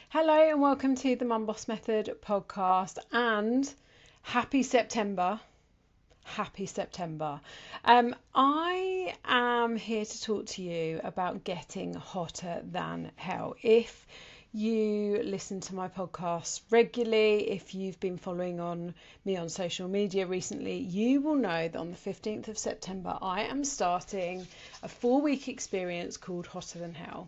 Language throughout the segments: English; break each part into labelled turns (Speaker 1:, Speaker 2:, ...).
Speaker 1: Hello and welcome to the Mum Boss Method podcast and happy September. Happy September. I am here to talk to you about getting hotter than hell. If you listen to my podcast regularly, if you've been following me on social media recently, you will know that on the 15th of September I am starting a 4-week experience called Hotter Than Hell.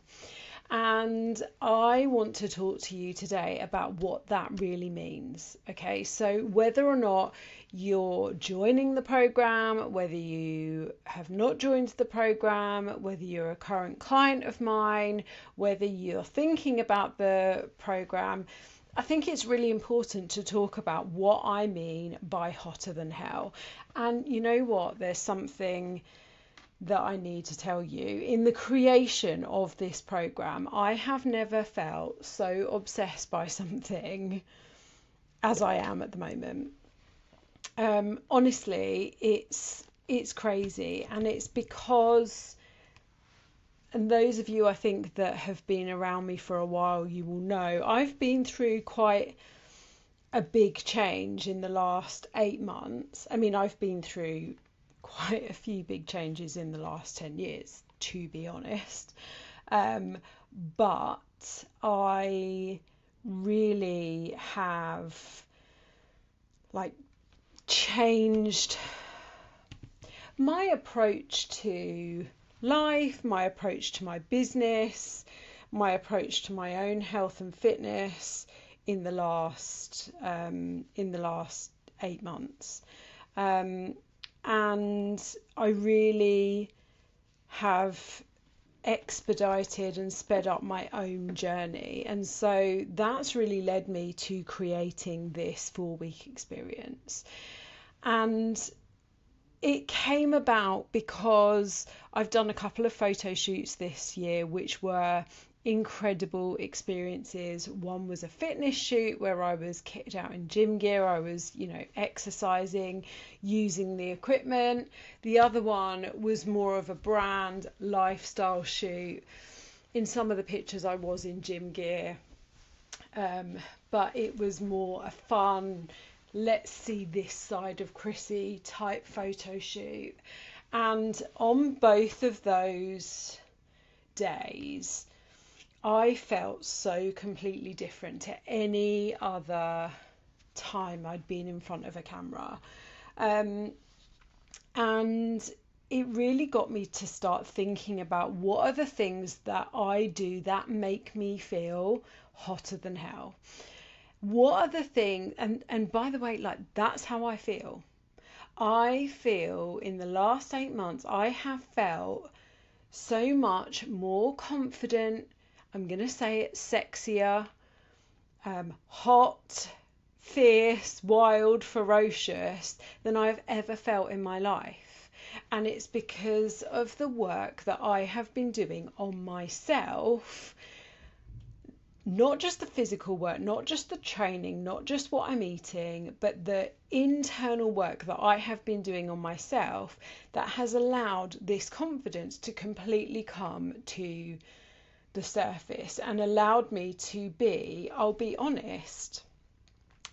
Speaker 1: And I want to talk to you today about what that really means. Okay, so whether or not you're joining the program, whether you have not joined the program, whether you're a current client of mine, whether you're thinking about the program, I think it's really important to talk about what I mean by hotter than hell. And you know what? There's something that I need to tell you. In the creation of this program, I have never felt so obsessed by something as I am at the moment. Honestly, it's crazy, and it's because, and those of you I think that have been around me for a while, you will know I've been through quite a big change in the last 8 months. I mean, I've been through quite a few big changes in the last 10 years, to be honest. But I really have changed my approach to life, my approach to my business, my approach to my own health and fitness in the last 8 months. And I really have expedited and sped up my own journey. And so that's really led me to creating this 4-week experience. And it came about because I've done a couple of photo shoots this year, which were incredible experiences. One was a fitness shoot where I was kitted out in gym gear. I was, exercising, using the equipment. The other one was more of a brand lifestyle shoot. In some of the pictures I was in gym gear, but it was more a fun, let's see this side of Chrissy type photo shoot. And on both of those days, I felt so completely different to any other time I'd been in front of a camera. And it really got me to start thinking about what are the things that I do that make me feel hotter than hell. What are the things, and by the way, that's how I feel. I feel in the last 8 months, I have felt so much more confident. I'm going to say it, sexier, hot, fierce, wild, ferocious than I've ever felt in my life. And it's because of the work that I have been doing on myself. Not just the physical work, not just the training, not just what I'm eating, but the internal work that I have been doing on myself that has allowed this confidence to completely come to the surface and allowed me to be, I'll be honest,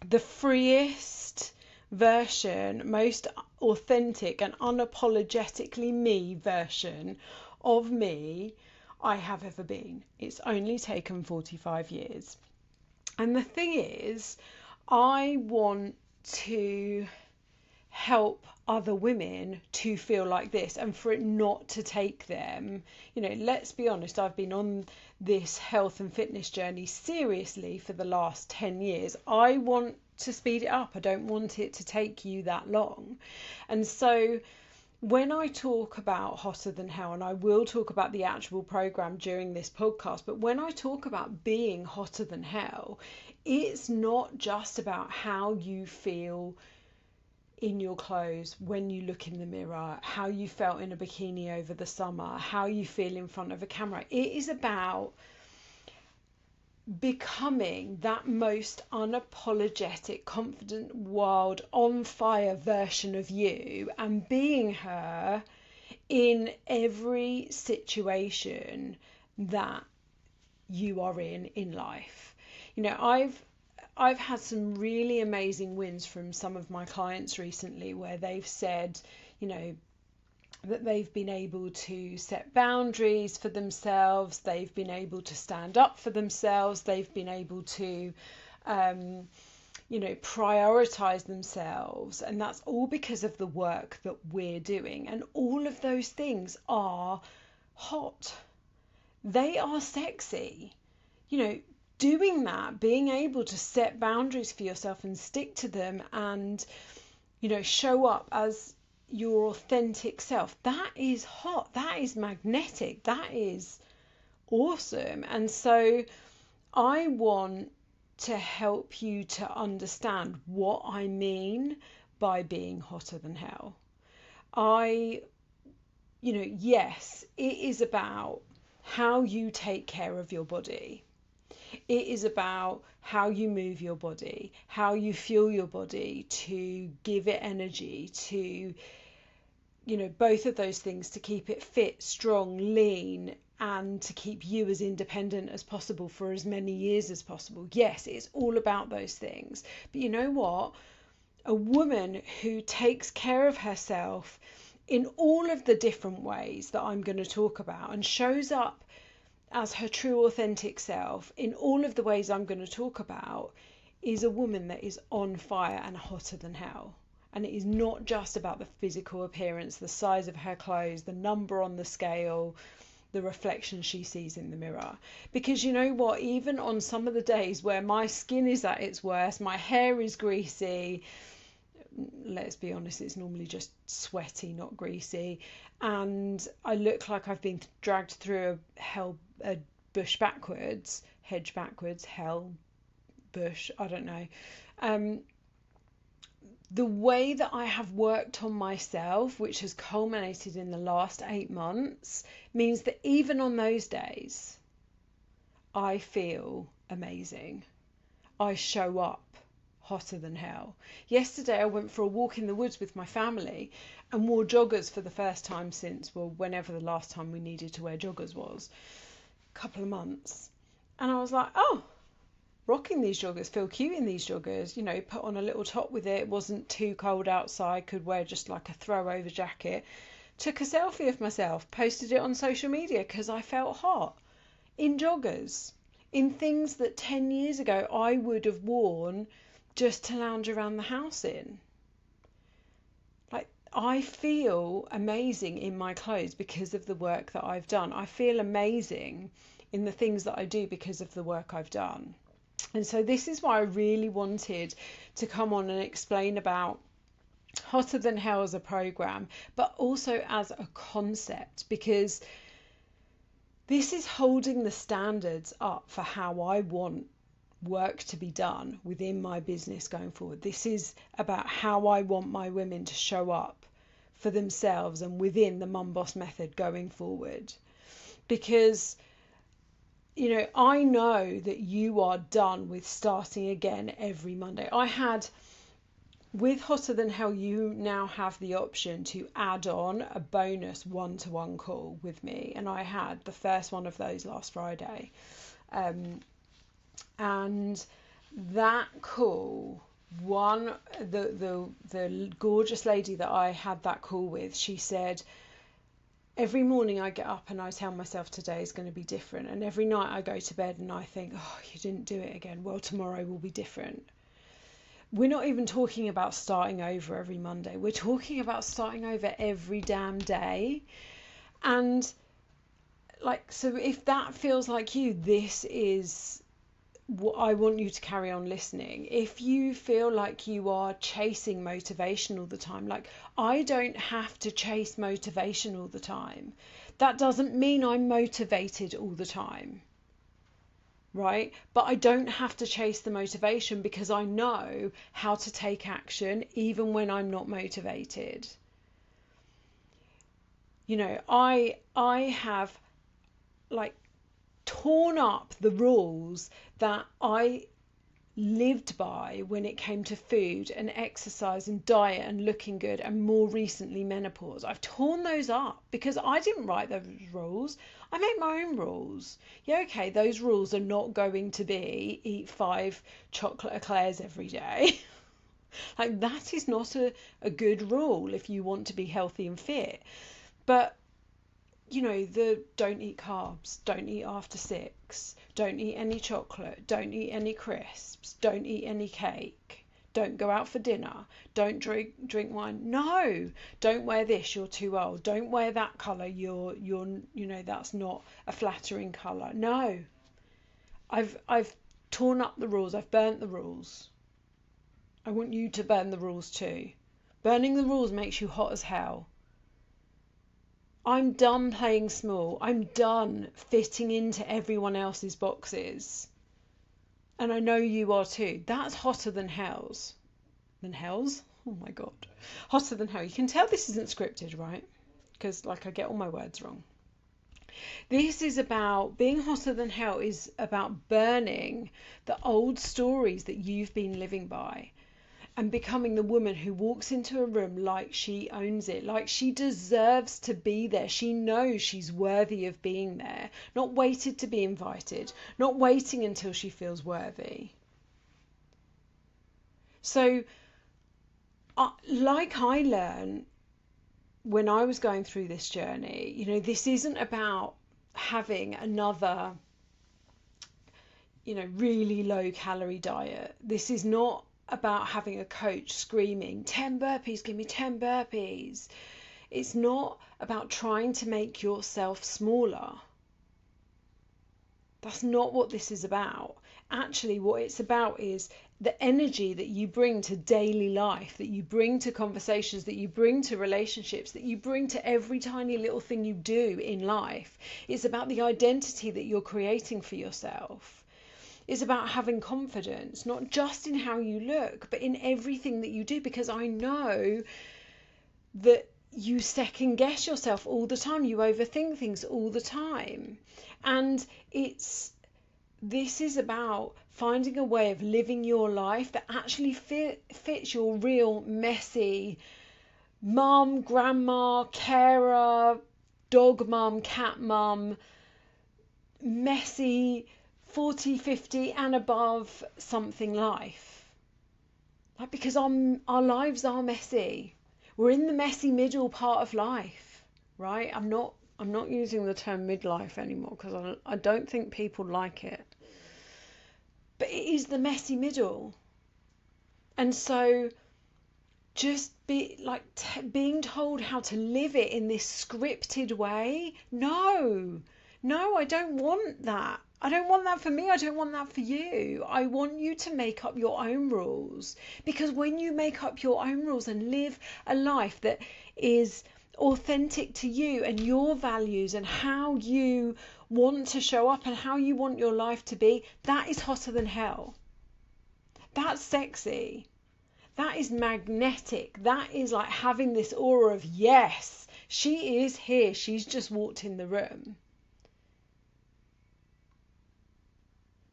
Speaker 1: the freest version, most authentic and unapologetically me version of me I have ever been. It's only taken 45 years. And the thing is, I want to help other women to feel like this and for it not to take them. Let's be honest, I've been on this health and fitness journey seriously for the last 10 years. I want to speed it up. I don't want it to take you that long. And so when I talk about hotter than hell, and I will talk about the actual program during this podcast, but when I talk about being hotter than hell, it's not just about how you feel in your clothes when you look in the mirror, how you felt in a bikini over the summer, how you feel in front of a camera. It is about becoming that most unapologetic, confident, wild, on fire version of you and being her in every situation that you are in life. You know, I've had some really amazing wins from some of my clients recently where they've said, you know, that they've been able to set boundaries for themselves, they've been able to stand up for themselves, they've been able to you know, prioritize themselves, and that's all because of the work that we're doing. And all of those things are hot, they are sexy. You know, doing that, being able to set boundaries for yourself and stick to them, and you know, show up as your authentic self, that is hot, that is magnetic, that is awesome. And so I want to help you to understand what I mean by being hotter than hell. You know, yes, it is about how you take care of your body. It is about how you move your body, how you fuel your body to give it energy, to, you know, both of those things, to keep it fit, strong, lean, and to keep you as independent as possible for as many years as possible. Yes, it's all about those things. But you know what? A woman who takes care of herself in all of the different ways that I'm going to talk about and shows up as her true authentic self in all of the ways I'm going to talk about is a woman that is on fire and hotter than hell. And it is not just about the physical appearance, the size of her clothes, the number on the scale, the reflection she sees in the mirror. Because you know what, even on some of the days where my skin is at its worst, my hair is greasy, let's be honest, it's normally just sweaty, not greasy, and I look like I've been dragged through a bush backwards, hedge backwards, hell, bush, I don't know. The way that I have worked on myself, which has culminated in the last 8 months, means that even on those days, I feel amazing. I show up hotter than hell. Yesterday, I went for a walk in the woods with my family and wore joggers for the first time since, well, whenever the last time we needed to wear joggers was, a couple of months. And I was like, oh, rocking these joggers, feel cute in these joggers, you know, put on a little top with it, wasn't too cold outside, could wear just like a throw over jacket. Took a selfie of myself, posted it on social media because I felt hot in joggers, in things that 10 years ago I would have worn just to lounge around the house in. Like, I feel amazing in my clothes because of the work that I've done. I feel amazing in the things that I do because of the work I've done. And so this is why I really wanted to come on and explain about Hotter Than Hell as a program, but also as a concept, because this is holding the standards up for how I want work to be done within my business going forward. This is about how I want my women to show up for themselves and within the Mum Boss method going forward. Because, you know, I know that you are done with starting again every Monday. With Hotter Than Hell, you now have the option to add on a bonus one-to-one call with me. And I had the first one of those last Friday. And that call, the gorgeous lady that I had that call with, she said, every morning I get up and I tell myself today is going to be different. And every night I go to bed and I think, oh, you didn't do it again. Well, tomorrow will be different. We're not even talking about starting over every Monday. We're talking about starting over every damn day. And like, so if that feels like you, this is what I want you to carry on listening. If you feel like you are chasing motivation all the time, like, I don't have to chase motivation all the time. That doesn't mean I'm motivated all the time, right? But I don't have to chase the motivation because I know how to take action even when I'm not motivated. You know, I have like torn up the rules that I lived by when it came to food and exercise and diet and looking good, and more recently menopause. I've torn those up because I didn't write those rules. I make my own rules. Yeah, okay, those rules are not going to be eat 5 chocolate eclairs every day. Like, that is not a good rule if you want to be healthy and fit. But you know, the don't eat carbs, don't eat after 6, don't eat any chocolate, don't eat any crisps, don't eat any cake, don't go out for dinner, don't drink wine. No, don't wear this, you're too old. Don't wear that colour, you're you know, that's not a flattering colour. No. I've torn up the rules, I've burnt the rules. I want you to burn the rules too. Burning the rules makes you hot as hell. I'm done playing small. I'm done fitting into everyone else's boxes. And I know you are too. That's hotter than hell's. Than hell's? Oh my God. Hotter than hell. You can tell this isn't scripted, right? Because like I get all my words wrong. This is about being hotter than hell, is about burning the old stories that you've been living by, and becoming the woman who walks into a room like she owns it, like she deserves to be there. She knows she's worthy of being there, not waited to be invited, not waiting until she feels worthy. So, like I learned when I was going through this journey, you know, this isn't about having another, you know, really low calorie diet. This is not about having a coach screaming 10 burpees, give me 10 burpees. It's not about trying to make yourself smaller. That's not what this is about. Actually, what it's about is the energy that you bring to daily life, that you bring to conversations, that you bring to relationships, that you bring to every tiny little thing you do in life. It's about the identity that you're creating for yourself. Is about having confidence, not just in how you look, but in everything that you do, because I know that you second guess yourself all the time, you overthink things all the time. And this is about finding a way of living your life that actually fits your real messy mum, grandma, carer, dog mum, cat mum, messy 40, 50 and above something life. Like, because our lives are messy. We're in the messy middle part of life, right? I'm not using the term midlife anymore because I don't think people like it. But it is the messy middle. And so just being told how to live it in this scripted way. No, I don't want that. I don't want that for me. I don't want that for you. I want you to make up your own rules, because when you make up your own rules and live a life that is authentic to you and your values and how you want to show up and how you want your life to be, that is hotter than hell. That's sexy. That is magnetic. That is like having this aura of, yes, she is here. She's just walked in the room.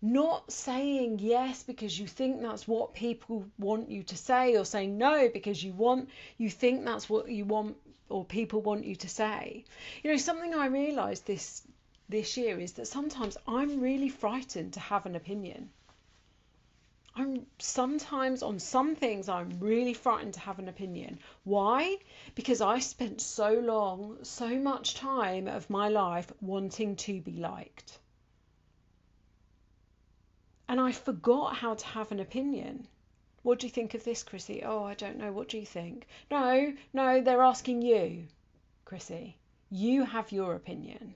Speaker 1: Not saying yes because you think that's what people want you to say, or saying no because you think that's what you want or people want you to say. You know, something I realised this year is that sometimes I'm really frightened to have an opinion. Sometimes on some things I'm really frightened to have an opinion. Why? Because I spent so much time of my life wanting to be liked. And I forgot how to have an opinion. What do you think of this, Chrissy? Oh, I don't know. What do you think? No, they're asking you, Chrissy. You have your opinion.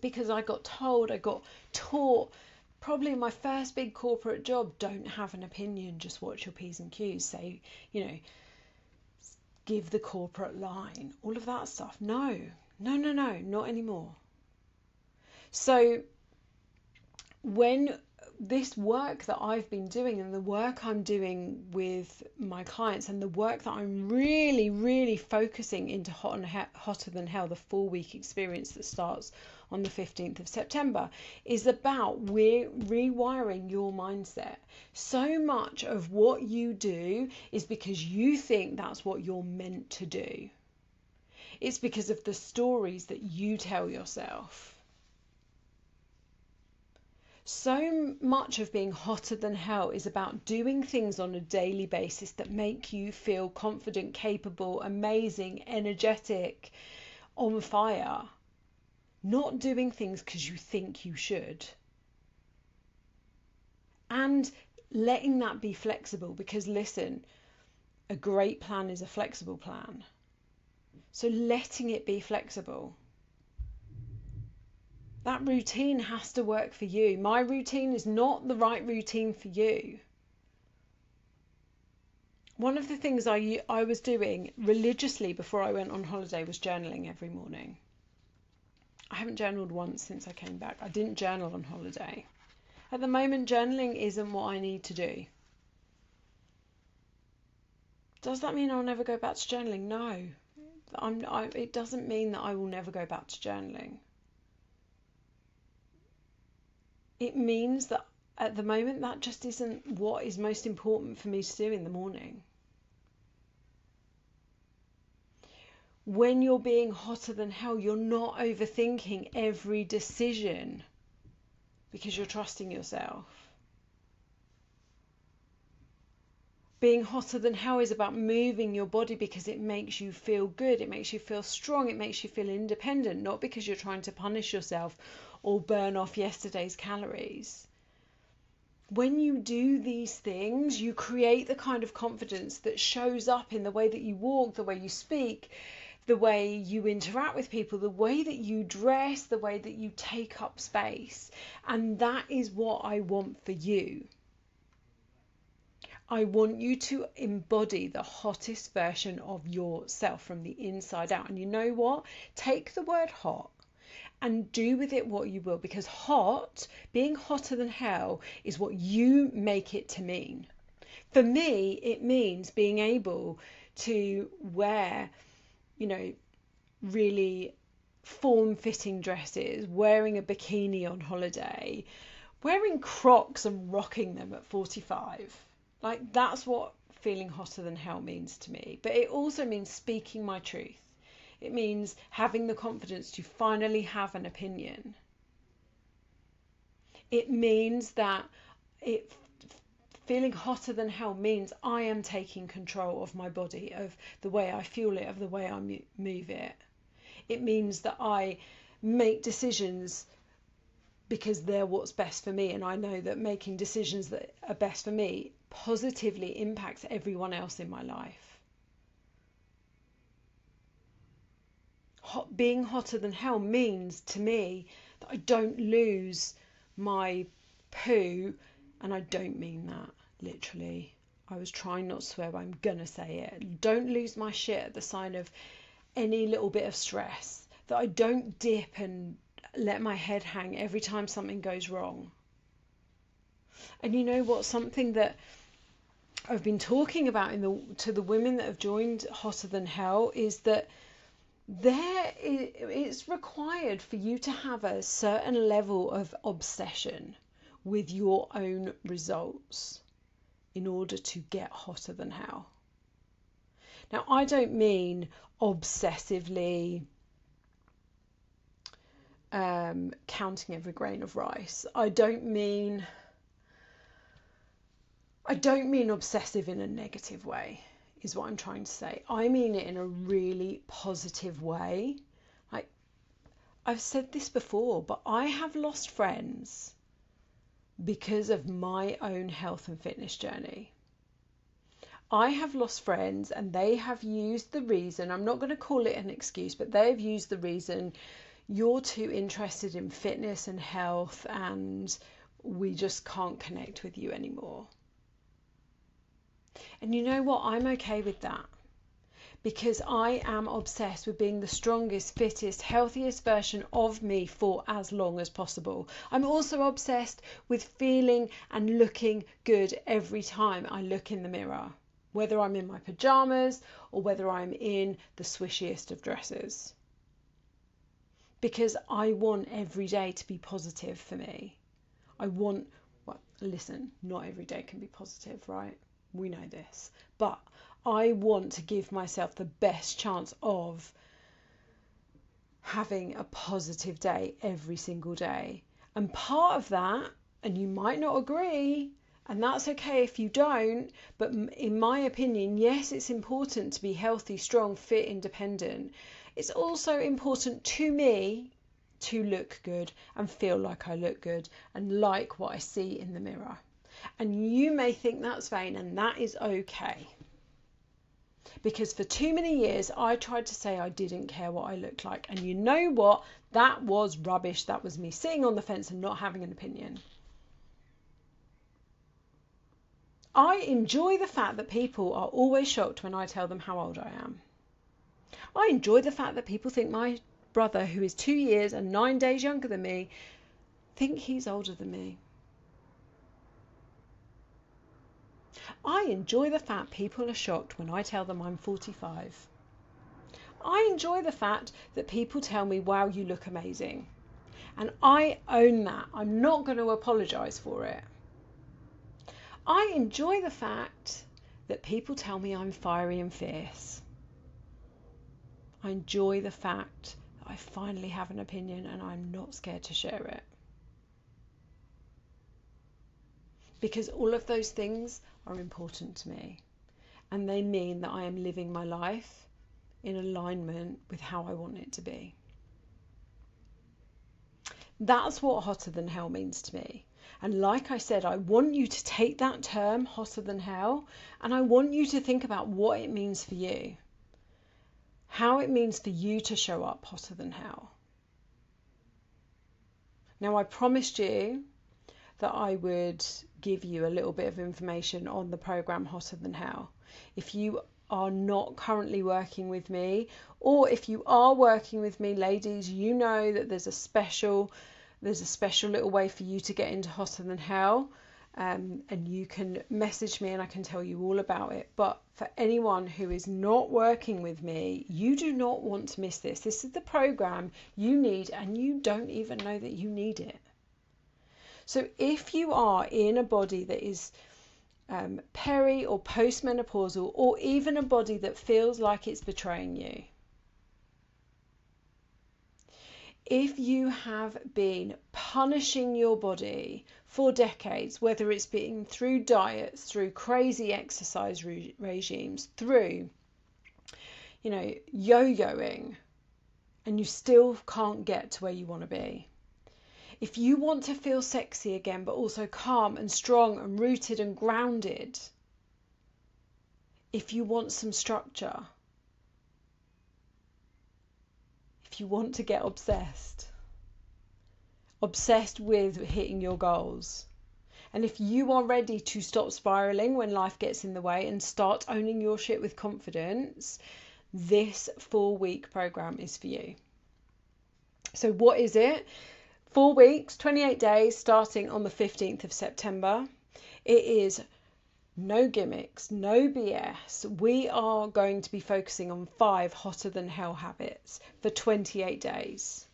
Speaker 1: Because I got taught, probably in my first big corporate job, don't have an opinion, just watch your P's and Q's. Say, you know, give the corporate line, all of that stuff. No, not anymore. So when this work that I've been doing and the work I'm doing with my clients and the work that I'm really, really focusing into Hotter Than Hell, the 4-week experience that starts on the 15th of September, is about rewiring your mindset. So much of what you do is because you think that's what you're meant to do. It's because of the stories that you tell yourself. So much of being hotter than hell is about doing things on a daily basis that make you feel confident, capable, amazing, energetic, on fire. Not doing things because you think you should. And letting that be flexible, because listen, a great plan is a flexible plan. So letting it be flexible. That routine has to work for you. My routine is not the right routine for you. One of the things I was doing religiously before I went on holiday was journaling every morning. I haven't journaled once since I came back. I didn't journal on holiday. At the moment, journaling isn't what I need to do. Does that mean I'll never go back to journaling? No. It doesn't mean that I will never go back to journaling. It means that at the moment that just isn't what is most important for me to do in the morning. When you're being hotter than hell, you're not overthinking every decision because you're trusting yourself. Being hotter than hell is about moving your body because it makes you feel good, it makes you feel strong, it makes you feel independent, not because you're trying to punish yourself or burn off yesterday's calories. When you do these things, you create the kind of confidence that shows up in the way that you walk, the way you speak, the way you interact with people, the way that you dress, the way that you take up space. And that is what I want for you. I want you to embody the hottest version of yourself from the inside out. And you know what? Take the word hot and do with it what you will, because hot, being hotter than hell, is what you make it to mean. For me, it means being able to wear, really form-fitting dresses, wearing a bikini on holiday, wearing Crocs and rocking them at 45. Like, that's what feeling hotter than hell means to me. But it also means speaking my truth. It means having the confidence to finally have an opinion. It means that feeling hotter than hell means I am taking control of my body, of the way I fuel it, of the way I move it. It means that I make decisions because they're what's best for me, and I know that making decisions that are best for me positively impacts everyone else in my life. Being hotter than hell means to me that I don't lose my poo, and I don't mean that literally. I was trying not to swear, but I'm gonna say it. Don't lose my shit at the sign of any little bit of stress. That I don't dip and let my head hang every time something goes wrong. And you know what? Something that I've been talking about to the women that have joined Hotter Than Hell is that it's required for you to have a certain level of obsession with your own results in order to get hotter than hell. Now, I don't mean obsessively counting every grain of rice. I don't mean obsessive in a negative way, is what I'm trying to say. I mean it in a really positive way. Like, I've said this before, but I have lost friends because of my own health and fitness journey. I have lost friends and they have used the reason, I'm not going to call it an excuse, but they have used the reason, you're too interested in fitness and health and we just can't connect with you anymore. And you know what? I'm okay with that, because I am obsessed with being the strongest, fittest, healthiest version of me for as long as possible. I'm also obsessed with feeling and looking good every time I look in the mirror, whether I'm in my pajamas or whether I'm in the swishiest of dresses. Because I want every day to be positive for me. Listen, not every day can be positive, right? We know this. But I want to give myself the best chance of having a positive day every single day. And part of that, and you might not agree, and that's okay if you don't, but in my opinion, yes, it's important to be healthy, strong, fit, independent. It's also important to me to look good and feel like I look good and like what I see in the mirror. And you may think that's vain, and that is okay. Because for too many years, I tried to say I didn't care what I looked like. And you know what? That was rubbish. That was me sitting on the fence and not having an opinion. I enjoy the fact that people are always shocked when I tell them how old I am. I enjoy the fact that people think my brother, who is 2 years and 9 days younger than me, think he's older than me. I enjoy the fact people are shocked when I tell them I'm 45. I enjoy the fact that people tell me, wow, you look amazing. And I own that. I'm not going to apologise for it. I enjoy the fact that people tell me I'm fiery and fierce. I enjoy the fact that I finally have an opinion and I'm not scared to share it. Because all of those things are important to me, and they mean that I am living my life in alignment with how I want it to be. That's what hotter than hell means to me. And like I said, I want you to take that term, hotter than hell, and I want you to think about what it means for you. How it means for you to show up hotter than hell. Now, I promised you that I would give you a little bit of information on the program Hotter Than Hell. If you are not currently working with me, or if you are working with me, ladies, you know that there's a special little way for you to get into Hotter Than Hell, and you can message me and I can tell you all about it. But for anyone who is not working with me, you do not want to miss this. This is the program you need, and you don't even know that you need it. So if you are in a body that is peri or postmenopausal, or even a body that feels like it's betraying you, if you have been punishing your body for decades, whether it's been through diets, through crazy exercise regimes, through, yo-yoing, and you still can't get to where you want to be. If you want to feel sexy again, but also calm and strong and rooted and grounded, if you want some structure, if you want to get obsessed with hitting your goals, and if you are ready to stop spiraling when life gets in the way and start owning your shit with confidence, this 4-week program is for you. So what is it? 4 weeks, 28 days, starting on the 15th of September. It is no gimmicks, no BS. We are going to be focusing on 5 hotter than hell habits for 28 days.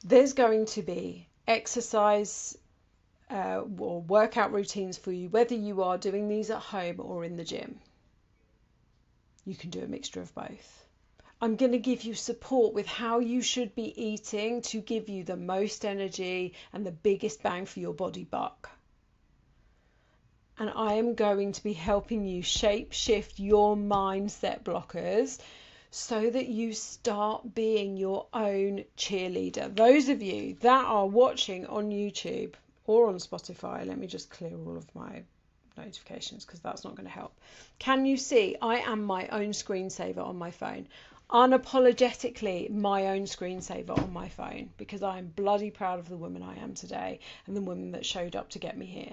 Speaker 1: There's going to be exercise or workout routines for you, whether you are doing these at home or in the gym. You can do a mixture of both. I'm going to give you support with how you should be eating to give you the most energy and the biggest bang for your body buck. And I am going to be helping you shape shift your mindset blockers so that you start being your own cheerleader. Those of you that are watching on YouTube or on Spotify, let me just clear all of my notifications because that's not going to help. Can you see I am my own screensaver on my phone? Unapologetically my own screensaver on my phone, because I am bloody proud of the woman I am today and the woman that showed up to get me here.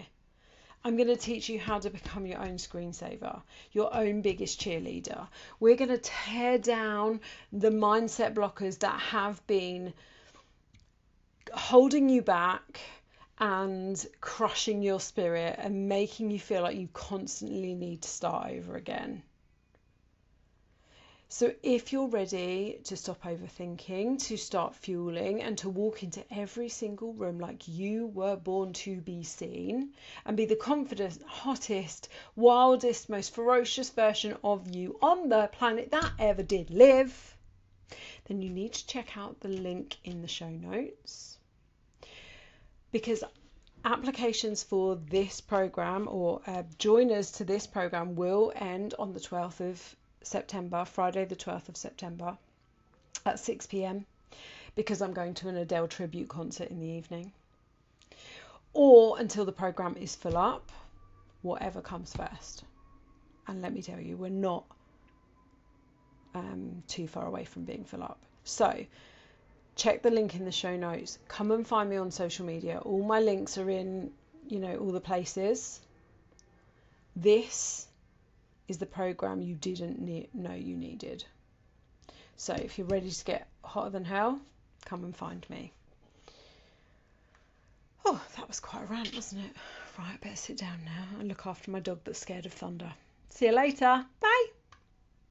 Speaker 1: I'm going to teach you how to become your own screensaver, your own biggest cheerleader. We're going to tear down the mindset blockers that have been holding you back and crushing your spirit and making you feel like you constantly need to start over again. So if you're ready to stop overthinking, to start fueling, and to walk into every single room like you were born to be seen, and be the confident, hottest, wildest, most ferocious version of you on the planet that ever did live, then you need to check out the link in the show notes, because applications for this program, or joiners to this program, will end on the 12th of September, Friday the 12th of September at 6 p.m, because I'm going to an Adele tribute concert in the evening, or until the program is full up, whatever comes first. And let me tell you, we're not too far away from being full up. So check the link in the show notes. Come and find me on social media. All my links are in, all the places. This is the program you didn't know you needed. So if you're ready to get hotter than hell, come and find me. Oh, that was quite a rant, wasn't it? Right, I better sit down now and look after my dog that's scared of thunder. See you later. Bye.